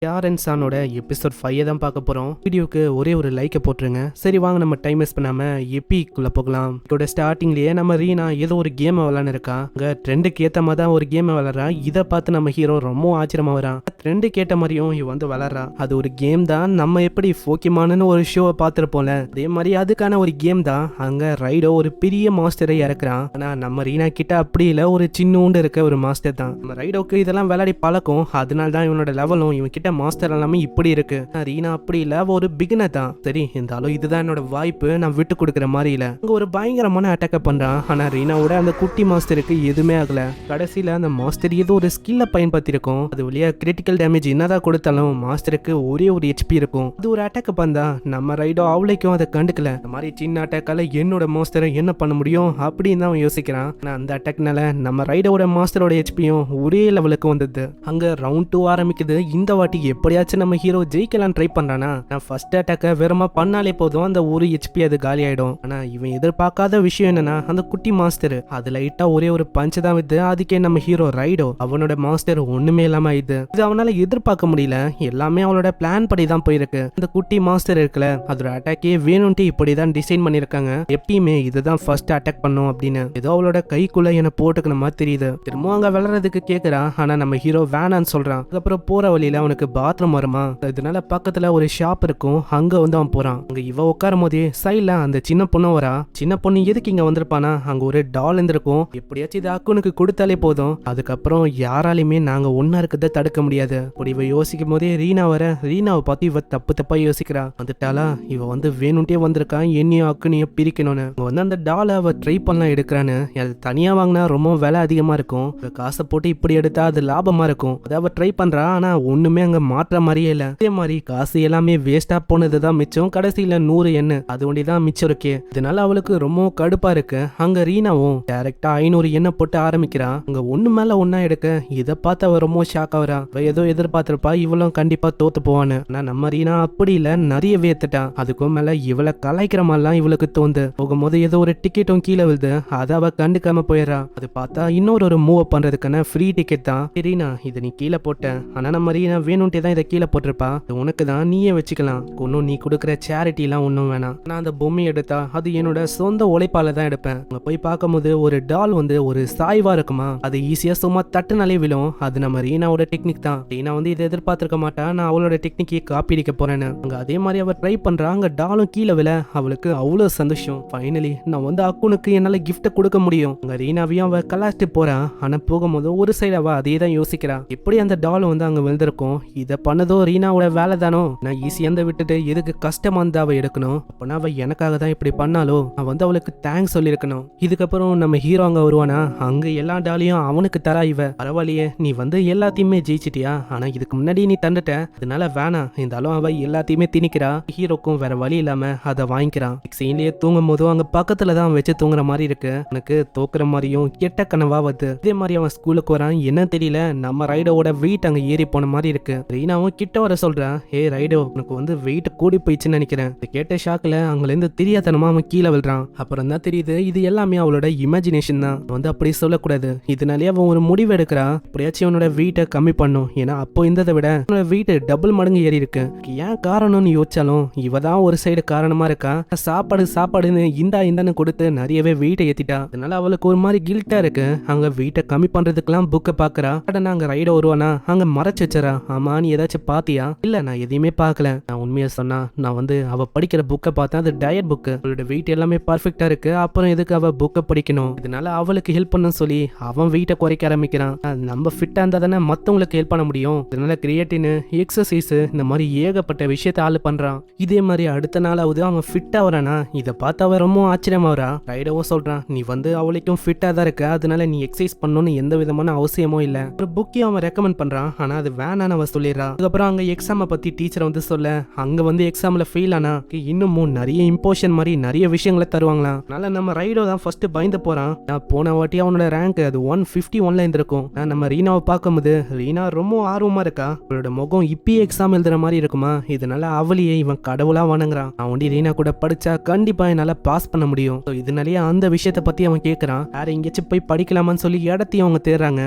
யாரன்ஸானோட episode 5 தான் பார்க்க போறோம். வீடியோக்கு ஒரே ஒரு லைக்கை போட்டுருங்க. சரி வாங்க நம்ம டைம் வேஸ்ட் பண்ணாம எபிக்குள்ள போகலாம். இதோட ஸ்டார்டிங்லயே நம்ம ரீனா ஏதோ ஒரு கேம் விளையாண்டு இருக்கா. அங்க ட்ரெண்டுக்கு ஏத்த மாதிரி தான் ஒரு கேம் விளையாடுறா. இதை பார்த்து நம்ம ஹீரோ ரொம்ப ஆச்சரியமா வரான். ட்ரெண்டுக்கு ஏற்ற மாதிரியும் இவ வந்து விளையாடுறா. அது ஒரு கேம் தான். நம்ம எப்படி போக்கிமான்னு ஒரு ஷோவை பார்த்துருப்போம்ல, அதே மாதிரி அதுக்கான ஒரு கேம் தான். அங்க ரைடோ ஒரு பெரிய மாஸ்டரை இறக்குறான். ஆனா நம்ம ரீனா கிட்ட அப்படி இல்ல, ஒரு சின்னூண்டு இருக்க ஒரு மாஸ்டர் தான். நம்ம ரைடோக்கு இதெல்லாம் விளையாடி பழக்கம், அதனால தான் இவனோட லெவலும் இவன் கிட்ட மாஸ்டர் எல்லாமே இப்படி இருக்கு. ரீனா அப்படி இல்ல, ஒரு பிகினர் தான். சரி இருந்தாலும் இதுதான் என்னோட வாய்ப்பு, நான் விட்டு கொடுக்குற மாதிரி இல்ல. அங்க ஒரு பயங்கரமான அட்டாக்க பண்றான். ஆனா ரீனாவோட அந்த குட்டி மாஸ்டருக்கு எதுவுமே ஆகல. கடைசியில அந்த மாஸ்டர் ஏதோ ஒரு ஸ்கில்ல பயன்படுத்தி இருக்கும். அது வழியா கிரிட்டிக்கல் டேமேஜ் என்னதான் கொடுத்தாலும் மாஸ்டருக்கு ஒரே ஒரு ஹெச்பி இருக்கும். அது ஒரு அட்டாக்க பண்ணா நம்ம ரைடோ அவளைக்கும் அதை கண்டுக்கல. இந்த மாதிரி சின்ன அட்டாக்கால என்னோட மாஸ்டரை என்ன பண்ண முடியும் அப்படின்னு தான் யோசிக்கிறான். ஆனா அந்த அட்டாக்னால நம்ம ரைடோட மாஸ்டரோட ஹெச்பியும் ஒரே லெவலுக்கு வந்தது. அங்க ரவுண்ட் 2 ஆரம்பிக்குது. இந்த வாட்டி எப்படியாச்சும் நம்ம ஹீரோ ஜெயிக்கலாம் ட்ரை பண்றானா. நான் ஃபர்ஸ்ட் அட்டாக்க வெறுமா பண்ணாலே போதும், அந்த ஒரு ஹெச்பி அது காலி ஆயிடும். ஆனா இவன் எதிர்பார்க்காத விஷயம் என்னன்னா, அந்த குட்டி மாஸ்டர் அது லைட்டா ஒரே ஒரு பஞ்ச் தான் வித்து. அதுக்கே நம்ம ஹீரோ ரைடோ அவனோட மாஸ்டர் ஒண்ணுமே இல்லாம ஆயிடுது. இது அவனால எதிர்பார்க்க முடியல. எல்லாமே அவளோட பிளான் படி தான் போயிருக்கு. அந்த குட்டி மாஸ்டர் இருக்குல்ல, அதோட அட்டாக்கே வேணும்ட்டு இப்படிதான் டிசைன் பண்ணிருக்காங்க. எப்பயுமே இதுதான் ஃபர்ஸ்ட் அட்டாக் பண்ணும் அப்படின்னு ஏதோ அவளோட கைக்குள்ள என்ன போட்டுக்கிற மாதிரி தெரியுது. திரும்ப அங்க விளையாடுறதுக்கு கேக்குறான். ஆனா நம்ம ஹீரோ வேணான்னு சொல்றான். அதுக்கப்புறம் போற வழியில அவனுக்கு பாத்ரூம் வருமா, இதனால பக்கத்துல ஒரு ஷாப் இருக்கும். அங்க வந்து அவன் போறான். அங்க இவ உட்காரும் போதே சைட்ல அந்த சின்ன பொண்ணு வரா. சின்ன பொண்ணு எதுக்கு இங்க வந்திருப்பானா, அங்க ஒரு டால் இருந்திருக்கும். எப்படியாச்சும் இது அக்குனுக்கு கொடுத்தாலே போதும், அதுக்கப்புறம் யாராலையுமே நாங்க ஒன்னா இருக்கிறத தடுக்க முடியாது. அப்படி இவ யோசிக்கும் போதே ரீனா வர. ரீனாவை பார்த்து இவ தப்பு தப்பா யோசிக்கிறா. வந்துட்டாலா, இவ வந்து வேணும்ட்டே வந்திருக்கான் என்னையும் அக்குனையும் பிரிக்கணும்னு. வந்து அந்த டாலை அவ ட்ரை பண்ணலாம் எடுக்கிறான்னு. அது தனியா வாங்கினா ரொம்ப விலை அதிகமா இருக்கும். காசை போட்டு இப்படி எடுத்தா அது லாபமா இருக்கும். அதை அவ ட்ரை பண்றா. ஆனா ஒண்ணுமே அங்க மாற்ற மாதிரியே இல்ல. அதே மாதிரி காசு எல்லாமே வேஸ்டா போனதுதான் மிச்சம். கடைசியில 100 எண்ணு அது ஒண்டிதான் மிச்சம் இருக்கு. இதனால அவளுக்கு ரொம்ப கடுப்பா இருக்கு. அங்க ரீனாவும் டைரக்டா 500 எண்ணெய் போட்டு ஆரம்பிக்கிறா. அங்க ஒண்ணு மேல ஒன்னா எடுக்க இதை பார்த்து அவ ரொம்ப ஷாக் ஆகுறா. ஏதோ எதிர்பார்த்திருப்பா இவளும் கண்டிப்பா தோத்து போவான்னு. ஆனா நம்ம ரீனா அப்படி இல்ல, நிறைய வேத்துட்டா. அதுக்கும் மேல இவளை கலாய்க்கிற மாதிரிலாம் இவளுக்கு தோந்து. போகும்போது ஏதோ ஒரு டிக்கெட்டும் கீழே விழுது. அதை அவ கண்டுக்காம போயிடுறா. அது பார்த்தா இன்னொரு மூவ் பண்றதுக்கான ஃப்ரீ டிக்கெட் தான். ரீனா இதை நீ கீழே போட்ட, ஆனா நம்ம ரீனா வேணும்ட்டே தான் இதை கீழே போட்டிருப்பா. உனக்கு தான், நீயே வச்சுக்கலாம். ஒன்னும் நீ கொடுக்குற சேரிட்டி எல்லாம் ஒன்னும் வேணாம். நான் அந்த பொம்மை எடுத்தா அது என்னோட சொந்த உழைப்பால தான் எடுப்பேன். அங்க போய் பார்க்கும்போது ஒரு டால் வந்து ஒரு சாய்வா இருக்குமா, அது ஈஸியா சும்மா தட்டுனாலே விழும். அது நம்ம ரீனாவோட டெக்னிக் தான். ரீனா வந்து இதை எதிர்பார்த்திருக்க மாட்டா, நான் அவளோட டெக்னிக்கே காப்பி அடிக்க போறேன்னு. அங்க அதே மாதிரி அவ ட்ரை பண்றா. அங்க டாலும் கீழே விழ அவளுக்கு அவ்வளவு சந்தோஷம். ஃபைனலி நான் வந்து அக்குனுக்கு என்னால கிஃப்ட் கொடுக்க முடியும். அங்க ரீனாவையும் அவ கலாச்சிட்டு போறா. ஆனா போகும்போது ஒரு சைடு அவ அதே தான் யோசிக்கிறா. எப்படி அந்த டால் வந்து அங்க விழுந்திருக்கும், இதை பண்ணதோ ரீனாவோட வேலை தானோ. நான் ஈஸியா விட்டுட்டு எதுக்கு கஷ்டமா வந்து அவ எடுக்கணும். அப்பனா அவ எனக்காக தான் இப்படி பண்ணாலோ, நான் வந்து அவளுக்கு தேங்க்ஸ் சொல்லிருக்கணும். இதுக்கப்புறம் நம்ம ஹீரோ அங்க வருவானா. அங்க எல்லா டாலையும் அவனுக்கு தரா. இவ பரவாயில்லையே, நீ வந்து எல்லாத்தையுமே ஜெயிச்சிட்டியா, ஆனா இதுக்கு முன்னாடி நீ தந்துட்ட, அதனால வேணாம். இருந்தாலும் அவ எல்லாத்தையுமே திணிக்கிறா. ஹீரோக்கும் வேற வழி இல்லாம அதை வாங்கிக்கிறான். சீன்லயே தூங்கும் போதும் அங்க பக்கத்துல தான் வச்சு தூங்குற மாதிரி இருக்கு. எனக்கு தோக்குற மாதிரியும் கெட்ட கனவா வருது. இதே மாதிரி அவன் ஸ்கூலுக்கு வரான். என்ன தெரியல, நம்ம ரைடோட வெயிட் அங்க ஏறி போன மாதிரி இருக்கு. ரீனாவும் கிட்ட வர சொல்றான். ஏ ரைடோ, உனக்கு வந்து வெயிட் கூடி போயிடுச்சுன்னு நினைக்கிறேன். கேட்ட ஷாக்ல அங்க இருந்து தெரியாதனமா அவன் கீழே விழுறான். அப்புறம் தான் தெரியுது இது எல்லாமே அவளோட இமேஜினேஷன் தான். வந்து அப்படி சொல்லக்கூடாது. இதனாலே அவன் ஒரு முடிவு எடுக்கிறா. எப்படியாச்சும் அவனோட வெயிட்டை கம்மி பண்ணும். ஏன்னா அப்போ இருந்ததை விட வெயிட் டபுள் மடங்கு ஏறி இருக்கு. ஏன் காரணம்னு யோசிச்சாலும் இவ தான் ஒரு சைடு காரணமா இருக்கா. சாப்பாடுன்னு இந்தான்னு கொடுத்து நிறையவே வெயிட்டை ஏத்திட்டா. அதனால அவளுக்கு ஒரு மாதிரி கில்ட்டா இருக்கு. அங்க வெயிட்டை கம்மி பண்றதுக்கெல்லாம் புக்கை பாக்குறா. அங்க ரைட வருவானா, அங்க மறைச்சு வச்சரா. ஆமா நீ ஏதாச்சும் பாத்தியா? இல்ல நான் எதையுமே பார்க்கல. நான் உண்மையா சொன்னா, நான் வந்து அவ படிக்கிற புக்கை பார்த்தேன். அது டயட் புக்கு. அவளோட வெயிட் எல்லாமே பர்ஃபெக்டா இருக்கு. அப்புறம் எதுக்கு அவ புக்கை படிக்கணும்? இதனால அவளுக்கு ஹெல்ப் பண்ண சொல்லி அவன் வெயிட்டை குறைக்க ஆரம்பிக்கிறான். நம்ம ஃபிட்டா இருந்தா தானே மத்தவங்களுக்கு ஹெல்ப் பண்ண முடியும். இதனால கிரியேட்டின், எக்ஸசைஸ், இந்த மாதிரி ஏகப்பட்ட விஷயத்த ஆளு பண்றான். இதே மாதிரி அடுத்த நாளாவது அவன் ஃபிட்டா வரானா. இதை பார்த்து அவன் ரொம்ப ஆச்சரியமா வரா. ரைடவும் சொல்றான், நீ வந்து அவளுக்கும் ஃபிட்டா தான் இருக்க, அதனால நீ எக்ஸசைஸ் பண்ணணும்னு எந்த விதமான அவசியமும் இல்ல. ஒரு புக்கையும் அவன் ரெக்கமெண்ட் பண்றான். ஆனா அது வேணான்னு அவன் சொல்லிடுறா. அதுக்கப்புறம் அங்க எக்ஸாமை பத்தி டீச்சர் வந்து சொல்ல, அங்க வந்து எக்ஸாம்ல ஃபெயில் ஆனா இன்னமும் நிறைய இம்போஷன் மாதிரி நிறைய விஷயங்களை தருவாங்களாம். அதனால நம்ம ரைடோ தான் ஃபர்ஸ்ட் பயந்து போறான். நான் போன வாட்டி அவனோட ரேங்க் அது 151ல இருந்திருக்கும். நம்ம ரீனாவை பார்க்கும்போது ரீனா ரொம்ப ஆர்வமா இருக்கா. அவளோட முகம் இப்பயே எக்ஸாம் எழுதுற மாதிரி இருக்குமா. இதனால அவளையே இவன் கடவுளா வணங்குறான். அவன் ஒண்டி ரீனா கூட படிச்சா கண்டிப்பா என்னால பாஸ் பண்ண முடியும். இதனாலேயே அந்த விஷயத்த பத்தி அவன் கேட்கறான். வேற எங்கேயாச்சும் போய் படிக்கலாமான்னு சொல்லி இடத்தையும் அவங்க தேடுறாங்க.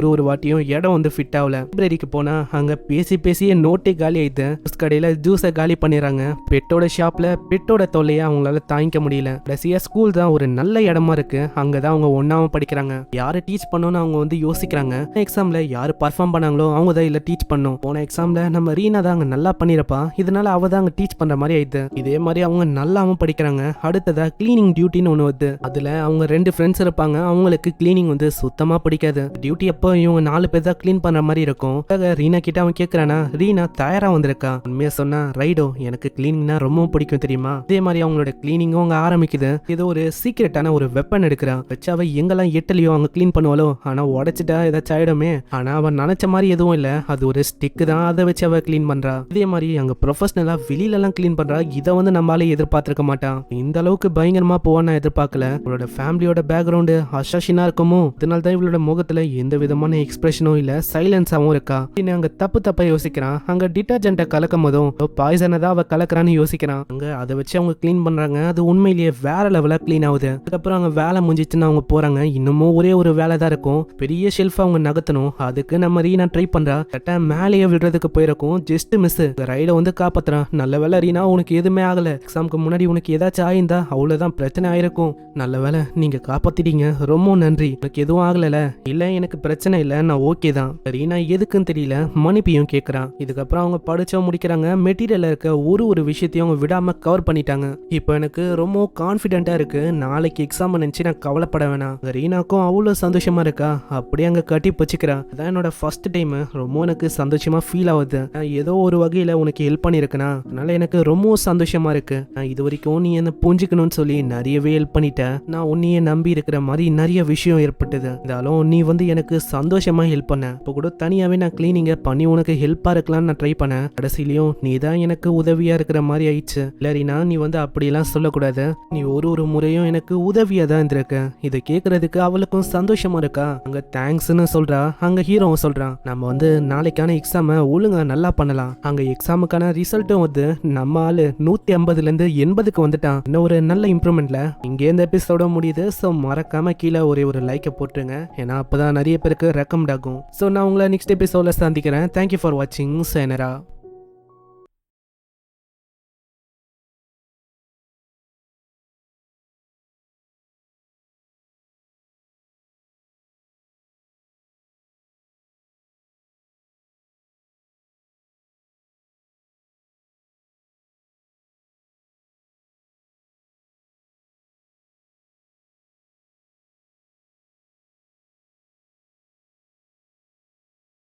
ஒரு வாட்டியும் இடம் வந்து ஃபிட் ஆகல. லைப்ரரிக்கு போனா அங்க பேசி பேசியே நோட்டே காலி ஆயிடுது. ஜூஸ் கடையில ஜூஸை காலி பண்ணிடுறாங்க. பெட்டோட ஷாப்ல பெட்டோட தொல்லையை அவங்களால தாங்கிக்க முடியல. கடைசியா ஸ்கூல் தான் ஒரு நல்ல இடமா இருக்கு, அங்கதான் அவங்க ஒன்னாம படிக்கிறாங்க. யாரை டீச் பண்ணணும்னு அவங்க வந்து யோசிக்கிறாங்க. எக்ஸாம்ல யாரு பர்ஃபார்ம் பண்ணாங்களோ அவங்க தான் இல்ல டீச் பண்ணும். போன எக்ஸாம்ல நம்ம ரீனா தான் அங்க நல்லா பண்ணிருப்பா, இதனால அவ தான் அங்க டீச் பண்ற மாதிரி ஆயிடுது. இதே மாதிரி அவங்க நல்லாவும் படிக்கிறாங்க. அடுத்ததா கிளீனிங் டியூட்டின்னு ஒண்ணு வருது. அதுல அவங்க 2 ஃப்ரெண்ட்ஸ் இருப்பாங்க. அவங்களுக்கு கிளீனிங் வந்து சுத்தமா பிடிக்காது. டியூட்டி அப்போ இவங்க 4 பேர் தான் கிளீன் பண்ற மாதிரி இருக்கும். ரீனா கிட்ட அவன் கேக்குறானா, ரீனா தயாரா வந்திருக்கா. உண்மையா சொன்னா, ரைடோ எனக்கு கிளீனிங்னா ரொம்ப பிடிக்கும் தெரியுமா. இதே மாதிரி அவங்களோட கிளீனிங்கும் அங்க ஆரம்பிக்குது. ஏதோ ஒரு சீக்கிரட்டான ஒரு வெப்பன் எடுக்கிறான். வச்சு அவ எங்கெல்லாம் எட்டலையோ அவங்க கிளீன் பண்ணுவாளோ, ஆனா உடைச்சிட்டா ஏதாச்சும் ஆயிடுமே. ஆனா அவன் நினைச்ச மாதிரி எதுவும் இல்ல, அது ஒரு ஸ்டிக் தான், அதை வச்சு அவ கிளீன் பண்றா. இதே மாதிரி அங்க ப்ரொஃபஷனலா வெளியில எல்லாம் கிளீன் பண்றா. இதை வந்து நம்மளால எதிர்பார்த்திருக்க மாட்டான். இந்த அளவுக்கு பயங்கரமா போவான்னு நான் எதிர்பார்க்கல. இவளோட ஃபேமிலியோட பேக்ரவுண்ட் அசாசினா இருக்குமோ, இதனால தான் இவளோட முகத்துல எந்த விதமான எக்ஸ்பிரஷனும் இல்ல, சைலன்ஸாவும் இருக்கா. அங்க தப்பா யோசிக்கிறான். அங்க டிட்டர்ஜென்ட்டை கலக்கும் போதும் பாய்சனை தான் அவ கலக்குறான்னு யோசிக்கிறான். அங்க அதை வச்சு அவங்க கிளீன் பண்றாங்க. அது உண்மையிலேயே வேற லெவலா கிளீன் ஆகுது. அதுக்கப்புறம் அவங்க வேலை முடிஞ்சிச்சுன்னு அவங்க போறாங்க. இன்னமும் ஒரே ஒரு வேலை தான் இருக்கும். பெரிய ஷெல்ஃப் அவங்க நகர்த்தணும். அதுக்கு நம்ம ரீனா ட்ரை பண்றா. கரெக்டா மேலேயே விடுறதுக்கு போயிருக்கும். Just miss. ரைட வந்து காப்பாத்துறான். நல்ல வேலை ரீனா, உனக்கு எதுவுமே ஆகல. எக்ஸாமுக்கு முன்னாடி உனக்கு ஏதாச்சும் ஆயிருந்தா அவ்வளவுதான் பிரச்சனை ஆயிருக்கும். நல்ல வேலை நீங்க காப்பாத்திட்டீங்க, ரொம்ப நன்றி. உனக்கு எதுவும் ஆகல. இல்ல எனக்கு பிரச்சனை இல்ல, நான் ஓகே தான். ரீனா எதுக்குன்னு தெரியல மன்னிப்பையும் கேட்கறான். இதுக்கப்புறம் அவங்க படிச்சா முடிக்கிறாங்க. மெட்டீரியல்ல இருக்க ஒரு விஷயத்தையும் அவங்க விடாம கவர் பண்ணிட்டாங்க. இப்போ எனக்கு ரொம்ப கான்ஃபிடென்ட்டா இருக்கு. நாளைக்கு எக்ஸாம் நினைச்சு நான் கவலைப்பட வேணாம். ரீனாக்கும் அவ்வளவு சந்தோஷமா இருக்கா. அப்படியே அங்க கட்டி வச்சுக்கிறா. அதான் என்னோட ஃபர்ஸ்ட் டைம். ரொம்ப எனக்கு சந்தோஷமா ஃபீல் ஆகுது. நான் ஏதோ ஒரு வகையில உனக்கு ஹெல்ப் பண்ணிருக்கேனா, அதனால எனக்கு ரொம்ப சந்தோஷமா இருக்கு. நான் இது வரைக்கும் நீ என்ன புரிஞ்சுக்கணும்னு சொல்லி நிறையவே ஹெல்ப் பண்ணிட்ட. நான் உன்னையே நம்பி இருக்கிற மாதிரி நிறைய விஷயம் ஏற்பட்டது. இருந்தாலும் நீ வந்து எனக்கு சந்தோஷமா ஹெல்ப் பண்ண. இப்போ கூட தனியாவே நான் கிளீனிங்க பண்ணி உனக்கு ஹெல்ப்பா இருக்கலாம்னு நான் ட்ரை பண்ணேன். கடைசியிலையும் நீ தான் எனக்கு உதவியா இருக்கிற மாதிரி ஆயிடுச்சு. இல்லரினா நீ வந்து அப்படியெல்லாம் சொல்லக்கூடாது. நீ ஒரு முறையும் எனக்கு உதவியா தான் இருந்திருக்க. இதை கேட்கறதுக்கு அவளுக்கும் சந்தோஷமா இருக்கா. அங்க தேங்க்ஸ்ன்னு சொல்றா. அங்க ஹீரோவும் சொல்றான், நம்ம வந்து நாளைக்கான எக்ஸாம ஒழுங்கா நல்லா பண்ணலாம். அங்க எக்ஸாமுக்கான ரிசல்ட்டும் வந்து நம்ம ஆளு 150ல இருந்து 80க்கு வந்துட்டான். இன்னும் ஒரு நல்ல இம்ப்ரூவ்மெண்ட்ல இங்கே இந்த எபிசோட முடியுது. ஸோ மறக்காம கீழே ஒரு லைக்கை போட்டுருங்க. ஏன்னா அப்பதான் நிறைய பேருக்கு ரெக்கமெண்ட் ஆகும். ஸோ நான் உங்களை நெக்ஸ்ட் எபிசோட சந்திக்கிறேன். தேங்க்யூ ஃபார் வாட்சிங். சேனரா.